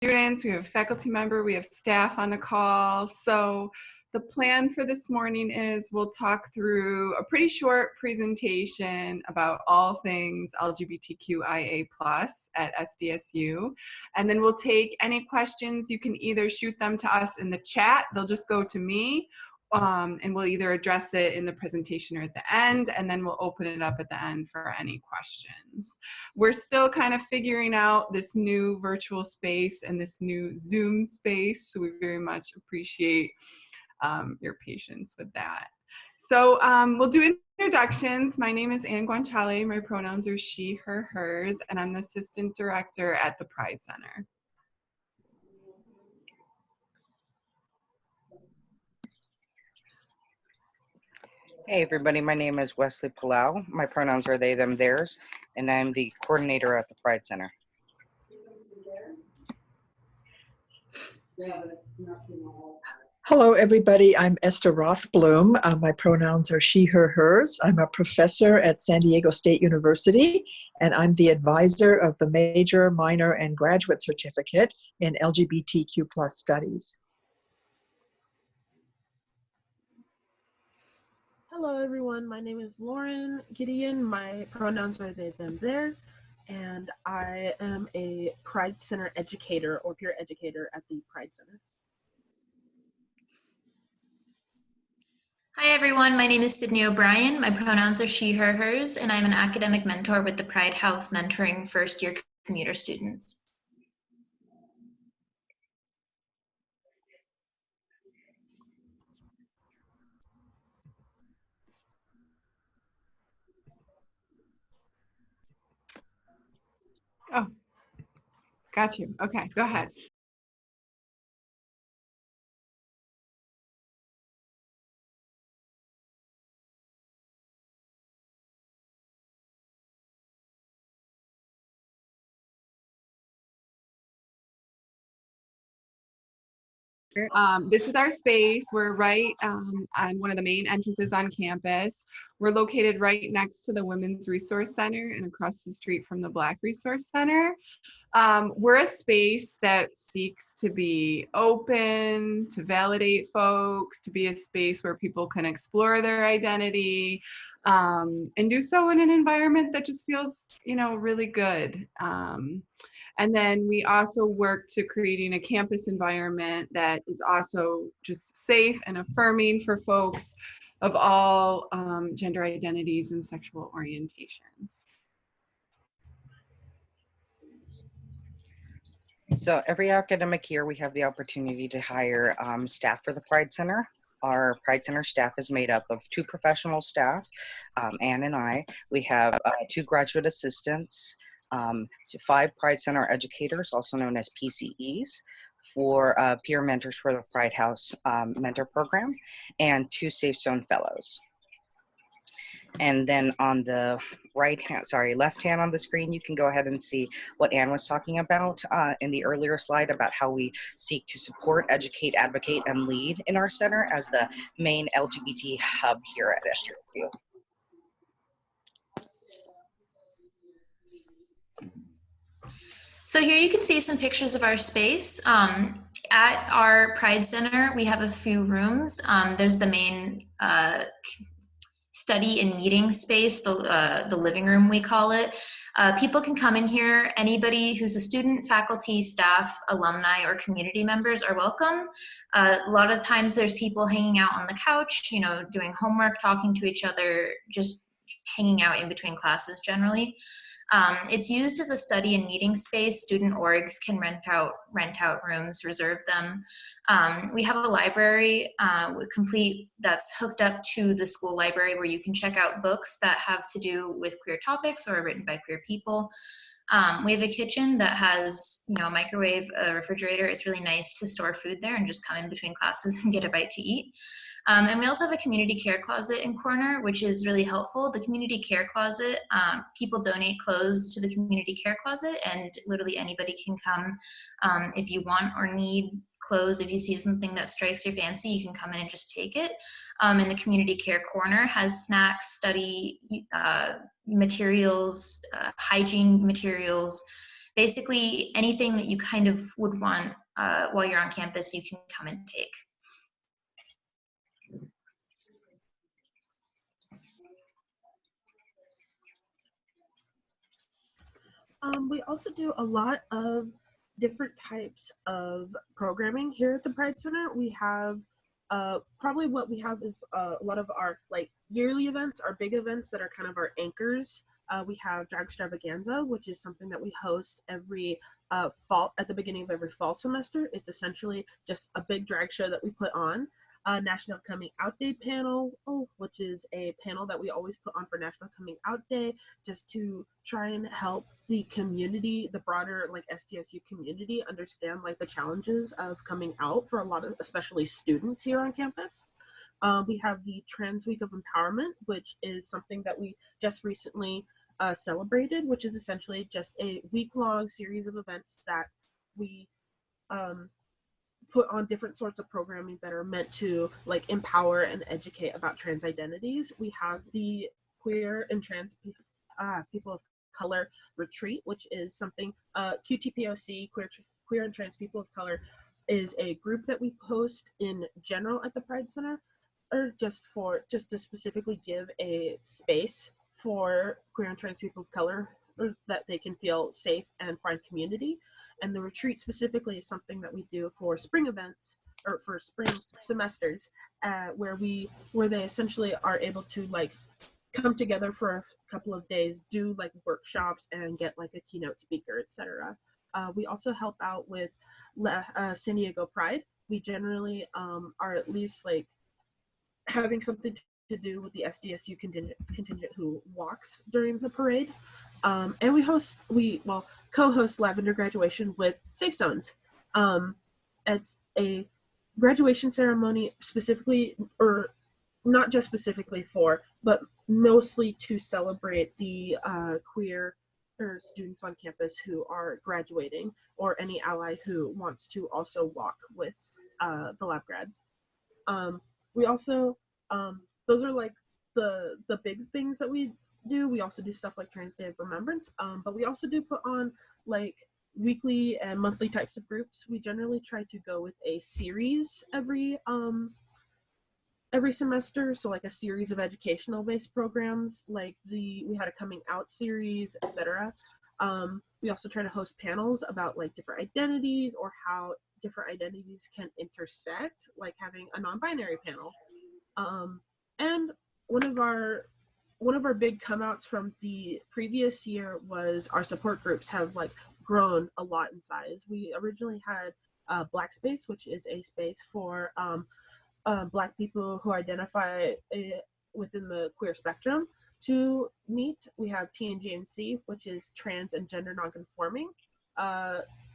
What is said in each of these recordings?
students, we have a faculty member, we have staff on the call. So the plan for this morning is we'll talk through a pretty short presentation about all things LGBTQIA+ at SDSU. And then we'll take any questions. You can either shoot them to us in the chat, they'll just go to me, and we'll either address it in the presentation or at the end, and then we'll open it up at the end for any questions. We're still kind of figuring out this new virtual space and this new Zoom space, so we very much appreciate your patience with that. So we'll do introductions. My name is Ann Guanciale. My pronouns are she, her, hers, and I'm the assistant director at the Pride Center. Hey everybody, my name is Wesley Palau. My pronouns are they, them, theirs, and I'm the coordinator at the Pride Center. Hello everybody, I'm Esther Roth-Bloom. My pronouns are she, her, hers. I'm a professor at San Diego State University, and I'm the advisor of the major, minor, and graduate certificate in LGBTQ+ studies. Hello everyone, my name is Lauren Gideon. My pronouns are they, them, theirs, and I am a Pride Center educator or peer educator at the Pride Center. Hi everyone, my name is Sydney O'Brien. My pronouns are she, her, hers, and I'm an academic mentor with the Pride House mentoring first-year commuter students. Oh, got you. Okay, go ahead. This is our space. We're right on one of the main entrances on campus. We're located right next to the Women's Resource Center and across the street from the Black Resource Center. We're a space that seeks to be open, to validate folks, to be a space where people can explore their identity, and do so in an environment that just feels, really good. And then we also work to creating a campus environment that is also just safe and affirming for folks of all gender identities and sexual orientations. So every academic year we have the opportunity to hire staff for the Pride Center. Our Pride Center staff is made up of 2 professional staff, Ann and I. We have 2 graduate assistants, 5 Pride Center educators, also known as PCEs, 4 peer mentors for the Pride House mentor program, and 2 Safe Zone fellows. And then on the left hand on the screen, you can go ahead and see what Ann was talking about in the earlier slide about how we seek to support, educate, advocate, and lead in our center as the main LGBT hub here at SDSU. So here you can see some pictures of our space. At our Pride Center, we have a few rooms. There's the main study and meeting space, the living room we call it. People can come in here. Anybody who's a student, faculty, staff, alumni, or community members are welcome. A lot of times there's people hanging out on the couch, doing homework, talking to each other, just hanging out in between classes generally. It's used as a study and meeting space. Student orgs can rent out rooms, reserve them. We have a library that's hooked up to the school library where you can check out books that have to do with queer topics or are written by queer people. We have a kitchen that has, a microwave, a refrigerator. It's really nice to store food there and just come in between classes and get a bite to eat. And we also have a community care closet in corner, which is really helpful. The community care closet, people donate clothes to the community care closet, and literally anybody can come if you want or need clothes. If you see something that strikes your fancy, you can come in and just take it. And the community care corner has snacks, study materials, hygiene materials, Basically, anything that you kind of would want while you're on campus, you can come and take. We also do a lot of different types of programming here at the Pride Center. We have probably what we have is a lot of our like yearly events, our big events that are kind of our anchors. We have Drag Extravaganza, which is something that we host every fall at the beginning of every fall semester. It's essentially just a big drag show that we put on. National Coming Out Day panel, which is a panel that we always put on for National Coming Out Day, just to try and help the community, the broader like SDSU community, understand like the challenges of coming out for a lot of, especially students here on campus. We have the Trans Week of Empowerment, which is something that we just recently celebrated, which is essentially just a week-long series of events that we put on different sorts of programming that are meant to like empower and educate about trans identities. We have the Queer and Trans People of Color Retreat, which is something QTPOC, Queer and Trans People of Color, is a group that we host in general at the Pride Center, or just to specifically give a space for queer and trans people of color, or that they can feel safe and find community. And the retreat specifically is something that we do for spring events or for spring semesters, where they essentially are able to like come together for a couple of days, do like workshops and get like a keynote speaker, etc. We also help out with San Diego Pride. We generally are at least like having something to do with the SDSU contingent who walks during the parade. And we co-host Lavender Graduation with Safe Zones. It's a graduation ceremony specifically, or not just specifically for, but mostly to celebrate the queer or students on campus who are graduating, or any ally who wants to also walk with the lab grads. We also, those are like the big things that we do. We also do stuff like Trans Day of Remembrance, but we also do put on like weekly and monthly types of groups. We generally try to go with a series every semester, so like a series of educational based programs, like we had a coming out series, etc. We also try to host panels about like different identities or how different identities can intersect, like having a non-binary panel. And one of our big come outs from the previous year was our support groups have like grown a lot in size. We originally had Black Space, which is a space for Black people who identify within the queer spectrum to meet. We have TNGNC, which is trans and gender nonconforming.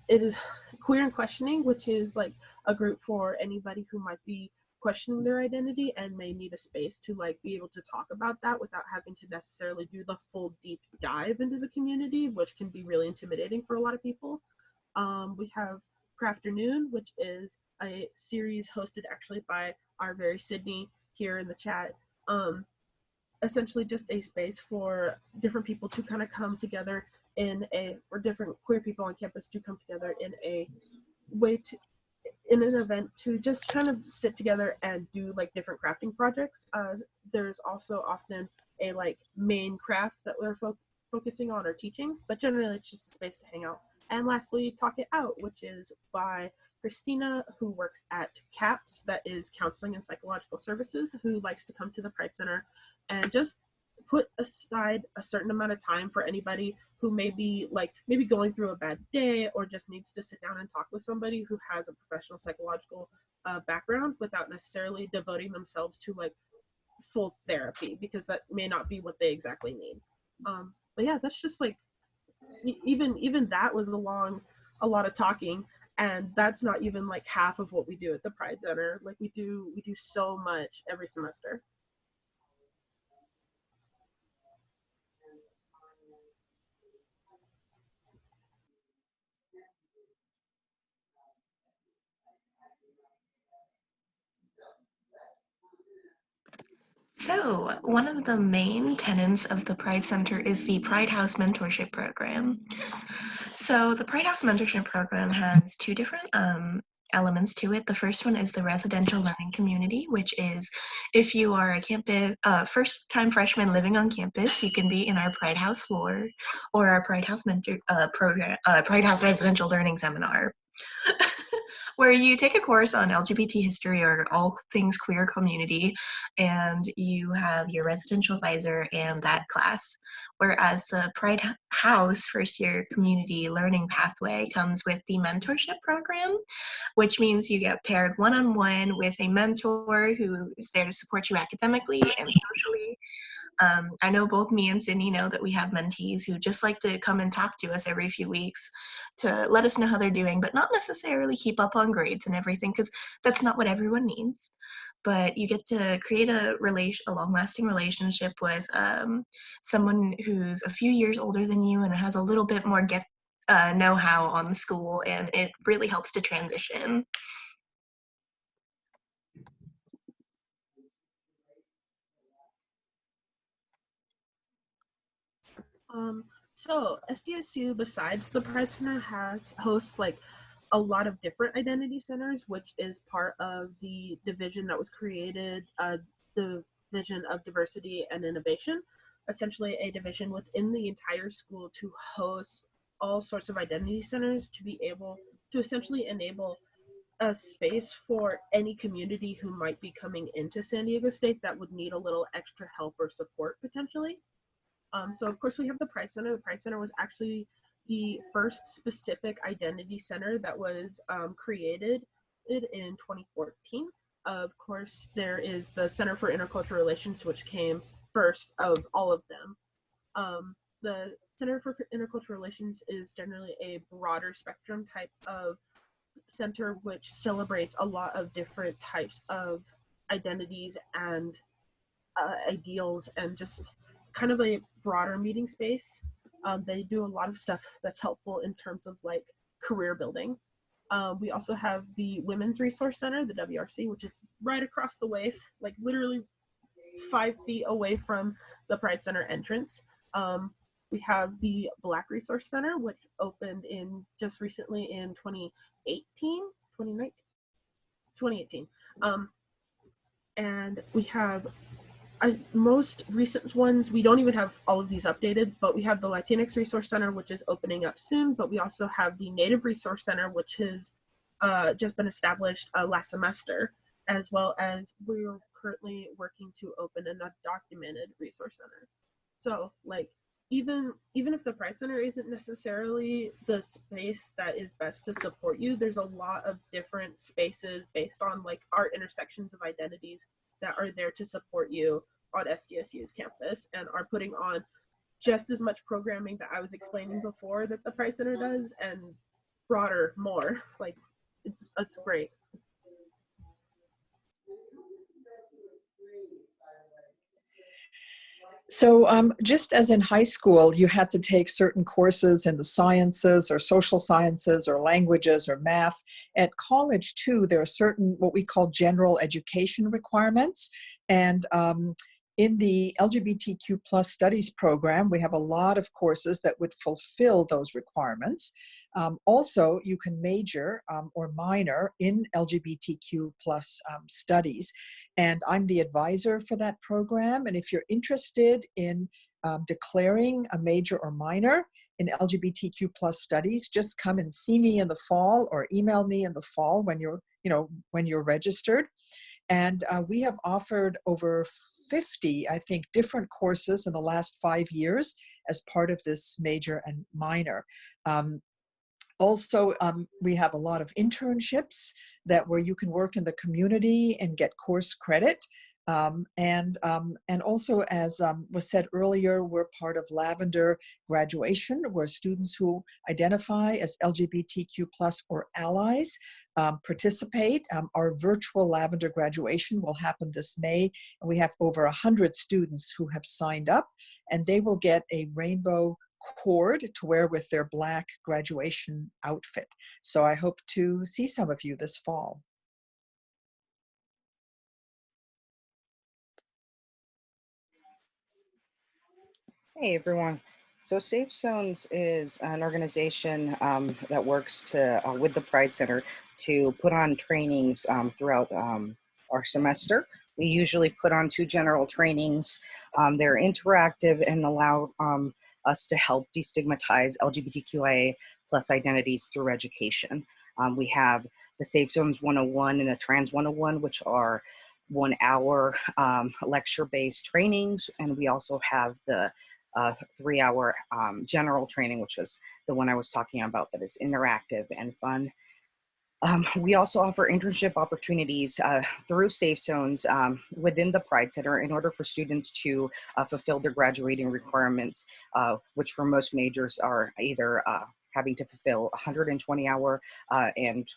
It is Queer and Questioning, which is like a group for anybody who might be questioning their identity and may need a space to like be able to talk about that without having to necessarily do the full deep dive into the community, which can be really intimidating for a lot of people. We have Crafternoon, which is a series hosted actually by our very Sydney here in the chat. Essentially just a space for different people to kind of come together or different queer people on campus to come together in an event to just kind of sit together and do like different crafting projects. There's also often a like main craft that we're focusing on or teaching, but generally it's just a space to hang out. And lastly, Talk It Out, which is by Christina, who works at CAPS, that is Counseling and Psychological Services, who likes to come to the Pride Center and just put aside a certain amount of time for anybody who may be maybe going through a bad day or just needs to sit down and talk with somebody who has a professional psychological background without necessarily devoting themselves to like full therapy, because that may not be what they exactly need. But yeah, that's just like even that was a lot of talking, and that's not even like half of what we do at the Pride Center. Like we do so much every semester. So, one of the main tenets of the Pride Center is the Pride House Mentorship Program. So, the Pride House Mentorship Program has two different elements to it. The first one is the residential learning community, which is if you are a campus first-time freshman living on campus, you can be in our Pride House floor or our Pride House mentor program, Pride House residential learning seminar. Where you take a course on LGBT history or all things queer community, and you have your residential advisor and that class. Whereas the Pride House first year community learning pathway comes with the mentorship program, which means you get paired one-on-one with a mentor who is there to support you academically and socially. I know both me and Sydney know that we have mentees who just like to come and talk to us every few weeks to let us know how they're doing, but not necessarily keep up on grades and everything, because that's not what everyone needs. But you get to create a long-lasting relationship with someone who's a few years older than you and has a little bit more know-how on the school, and it really helps to transition. So SDSU, besides the Pride Center, hosts like a lot of different identity centers, which is part of the division that was created, the Division of Diversity and Innovation, essentially a division within the entire school to host all sorts of identity centers to be able to essentially enable a space for any community who might be coming into San Diego State that would need a little extra help or support potentially. So of course we have the Pride Center. The Pride Center was actually the first specific identity center that was created in 2014. Of course, there is the Center for Intercultural Relations, which came first of all of them. The Center for Intercultural Relations is generally a broader spectrum type of center, which celebrates a lot of different types of identities and ideals, and just kind of a broader meeting space. They do a lot of stuff that's helpful in terms of like career building. We also have the Women's Resource Center, the WRC, which is right across the way, like literally 5 feet away from the Pride Center entrance. We have the Black Resource Center, which opened in just recently in 2018. And we have most recent ones, we don't even have all of these updated, but we have the Latinx Resource Center, which is opening up soon, but we also have the Native Resource Center, which has just been established last semester, as well as we're currently working to open an undocumented resource center. So like, even if the Pride Center isn't necessarily the space that is best to support you, there's a lot of different spaces based on like our intersections of identities that are there to support you on SDSU's campus and are putting on just as much programming that I was explaining before that the Pride Center does, and broader more. Like, it's great. So just as in high school, you had to take certain courses in the sciences or social sciences or languages or math. At college, too, there are certain what we call general education requirements. And in the LGBTQ plus studies program, we have a lot of courses that would fulfill those requirements. Also, you can major or minor in LGBTQ plus studies. And I'm the advisor for that program. And if you're interested in declaring a major or minor in LGBTQ plus studies, just come and see me in the fall or email me in the fall when you're registered. And we have offered over 50, I think, different courses in the last 5 years as part of this major and minor. Also, we have a lot of internships where you can work in the community and get course credit. And also, as was said earlier, we're part of Lavender Graduation, where students who identify as LGBTQ plus or allies participate. Our virtual Lavender Graduation will happen this May, and we have over 100 students who have signed up, and they will get a rainbow cord to wear with their Black graduation outfit. So I hope to see some of you this fall. Hey everyone. So Safe Zones is an organization that works with the Pride Center to put on trainings throughout our semester. We usually put on 2 general trainings. They're interactive and allow us to help destigmatize LGBTQIA plus identities through education. We have the Safe Zones 101 and the Trans 101, which are 1 hour lecture-based trainings, and we also have the 3 hour general training, which was the one I was talking about that is interactive and fun. We also offer internship opportunities through Safe Zones within the Pride Center in order for students to fulfill their graduating requirements, which for most majors are either having to fulfill 120-hour and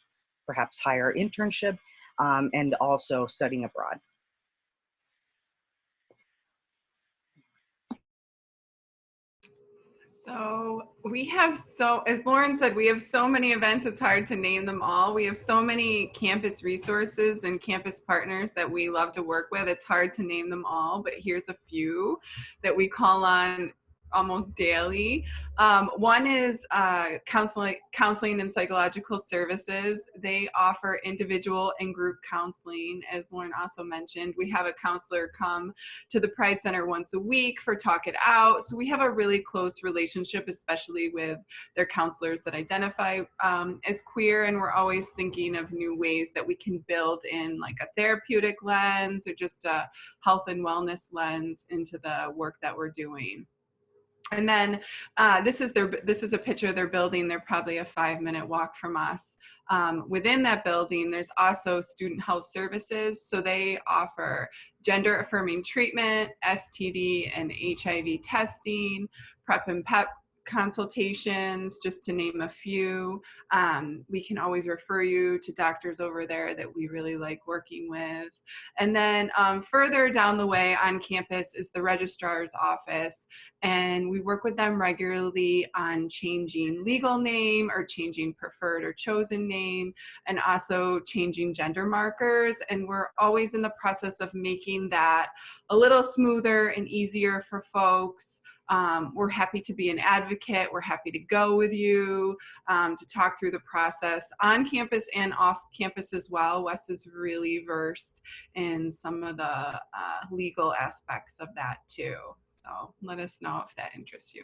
perhaps higher internship, and also studying abroad. So we have as Lauren said, we have so many events, it's hard to name them all. We have so many campus resources and campus partners that we love to work with. It's hard to name them all, but here's a few that we call on almost daily. One is counseling and psychological services. They offer individual and group counseling, as Lauren also mentioned. We have a counselor come to the Pride Center once a week for Talk It Out. So we have a really close relationship, especially with their counselors that identify as queer. And we're always thinking of new ways that we can build in like a therapeutic lens or just a health and wellness lens into the work that we're doing. And then this is a picture of their building. They're probably a 5-minute walk from us. Within that building, there's also student health services. So they offer gender affirming treatment, STD and HIV testing, PrEP and PEP consultations, just to name a few. We can always refer you to doctors over there that we really like working with. And then further down the way on campus is the registrar's office. And we work with them regularly on changing legal name or changing preferred or chosen name, and also changing gender markers. And we're always in the process of making that a little smoother and easier for folks. We're happy to be an advocate. We're happy to go with you to talk through the process on campus and off campus as well. Wes is really versed in some of the legal aspects of that too. So let us know if that interests you.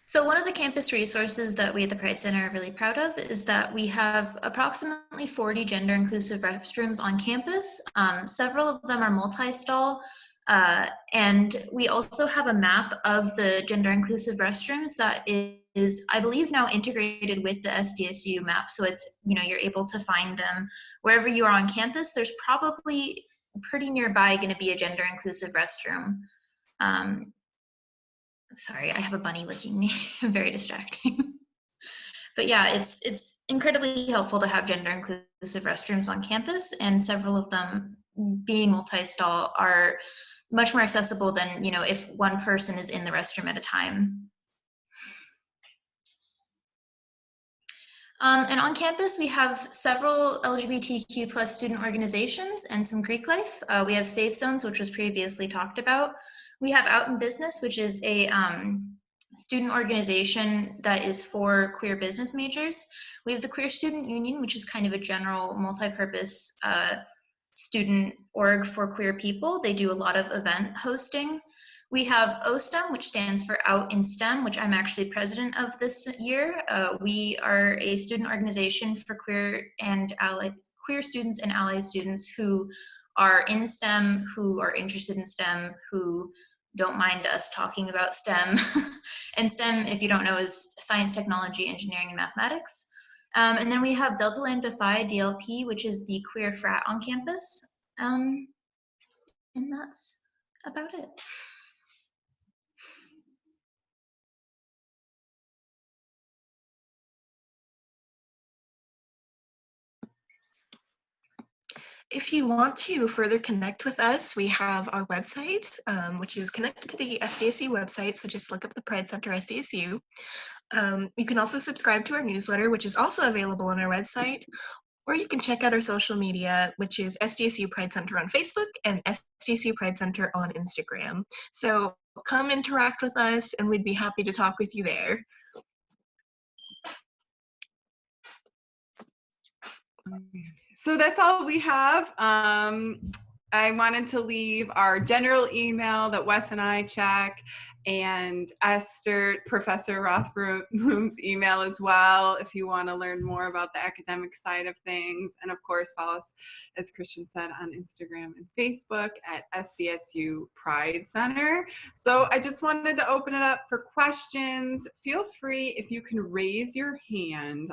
So one of the campus resources that we at the Pride Center are really proud of is that we have approximately 40 gender inclusive restrooms on campus. Several of them are multi-stall, and we also have a map of the gender inclusive restrooms that is, I believe, now integrated with the SDSU map. So it's, you're able to find them wherever you are on campus. There's probably pretty nearby going to be a gender inclusive restroom. Sorry, I have a bunny licking me. Very distracting. But yeah, it's incredibly helpful to have gender inclusive restrooms on campus, and several of them being multi-stall are much more accessible than, if one person is in the restroom at a time. And on campus, we have several LGBTQ plus student organizations and some Greek life. We have Safe Zones, which was previously talked about. We have Out in Business, which is a student organization that is for queer business majors. We have the Queer Student Union, which is kind of a general multi-purpose student org for queer people. They do a lot of event hosting. We have OSTEM, which stands for Out in STEM, which I'm actually president of this year. We are a student organization for queer students and ally students who are in STEM, who are interested in STEM, who don't mind us talking about STEM. And STEM, if you don't know, is science, technology, engineering, and mathematics. And then we have Delta Lambda Phi, DLP, which is the queer frat on campus. And that's about it. If you want to further connect with us, we have our website, which is connected to the SDSU website, so just look up the Pride Center SDSU. You can also subscribe to our newsletter, which is also available on our website, Or you can check out our social media, which is SDSU Pride Center on Facebook and SDSU Pride Center on Instagram. So come interact with us and we'd be happy to talk with you there. So that's all we have. I wanted to leave our general email that Wes and I check, and Esther, Professor Rothblum's email as well, if you want to learn more about the academic side of things. And of course, follow us, as Christian said, on Instagram and Facebook at SDSU Pride Center. So I just wanted to open it up for questions. Feel free, if you can raise your hand.